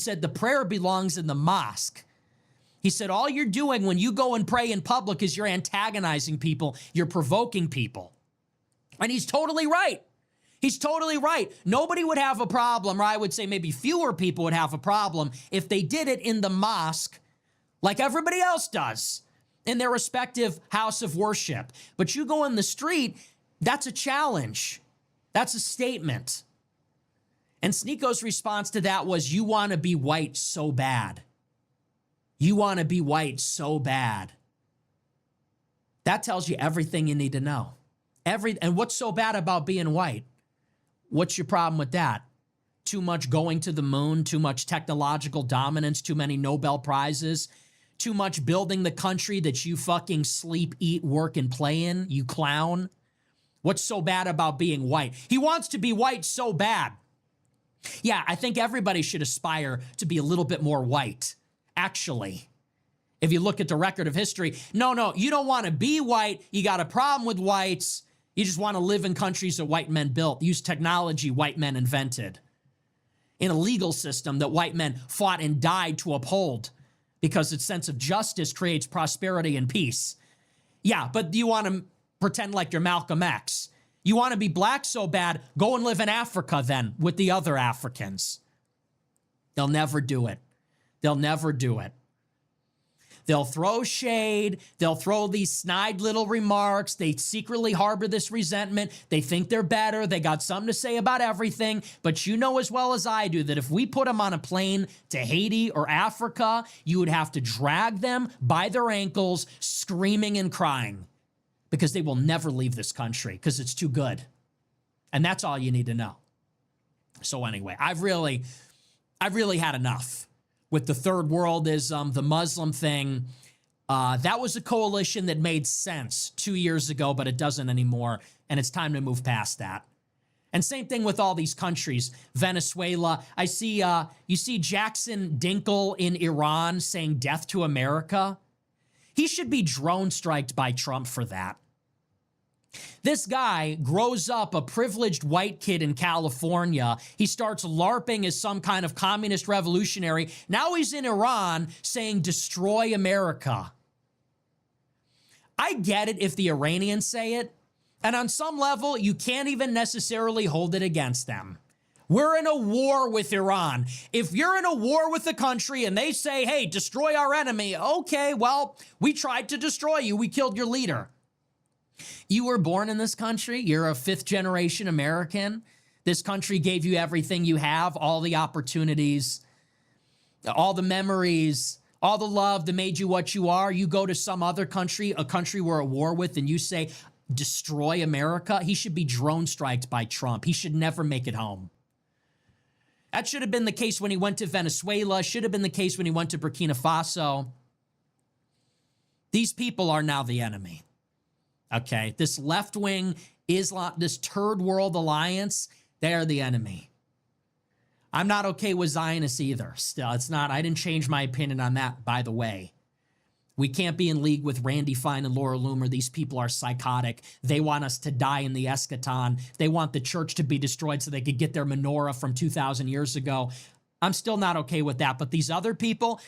said the prayer belongs in the mosque. He said, all you're doing when you go and pray in public is you're antagonizing people, you're provoking people. And he's totally right. He's totally right. Nobody would have a problem, or I would say maybe fewer people would have a problem if they did it in the mosque like everybody else does in their respective house of worship. But you go in the street, that's a challenge. That's a statement. And Sneako's response to that was, you want to be white so bad. You want to be white so bad. That tells you everything you need to know. And what's so bad about being white? What's your problem with that? Too much going to the moon, too much technological dominance, too many Nobel Prizes, too much building the country that you fucking sleep, eat, work, and play in, you clown. What's so bad about being white? He wants to be white so bad. Yeah, I think everybody should aspire to be a little bit more white, actually. If you look at the record of history, no, you don't want to be white. You got a problem with whites. You just want to live in countries that white men built, use technology white men invented, in a legal system that white men fought and died to uphold because its sense of justice creates prosperity and peace. Yeah, but you want to pretend like you're Malcolm X. You want to be black so bad, go and live in Africa then with the other Africans. They'll never do it. They'll never do it. They'll throw shade. They'll throw these snide little remarks. They secretly harbor this resentment. They think they're better. They got something to say about everything. But you know as well as I do that if we put them on a plane to Haiti or Africa, you would have to drag them by their ankles, screaming and crying, because they will never leave this country because it's too good. And that's all you need to know. So anyway, I've really had enough with the third worldism, the Muslim thing. That was a coalition that made sense 2 years ago, but it doesn't anymore. And it's time to move past that. And same thing with all these countries. Venezuela. I see, you see Jackson Dinkle in Iran saying death to America. He should be drone striked by Trump for that. This guy grows up a privileged white kid in California. He starts LARPing as some kind of communist revolutionary. Now he's in Iran saying, destroy America. I get it if the Iranians say it. And on some level, you can't even necessarily hold it against them. We're in a war with Iran. If you're in a war with a country and they say, hey, destroy our enemy, okay, well, we tried to destroy you. We killed your leader. You were born in this country. You're a fifth-generation American. This country gave you everything you have, all the opportunities, all the memories, all the love that made you what you are. You go to some other country, a country we're at war with, and you say, destroy America. He should be drone striked by Trump. He should never make it home. That should have been the case when he went to Venezuela, should have been the case when he went to Burkina Faso. These people are now the enemy. Okay, this left-wing Islam, this third world alliance, they are the enemy. I'm not okay with Zionists either. Still, it's not, I didn't change my opinion on that, by the way. We can't be in league with Randy Fine and Laura Loomer. These people are psychotic. They want us to die in the eschaton. They want the church to be destroyed so they could get their menorah from 2,000 years ago. I'm still not okay with that. But these other people,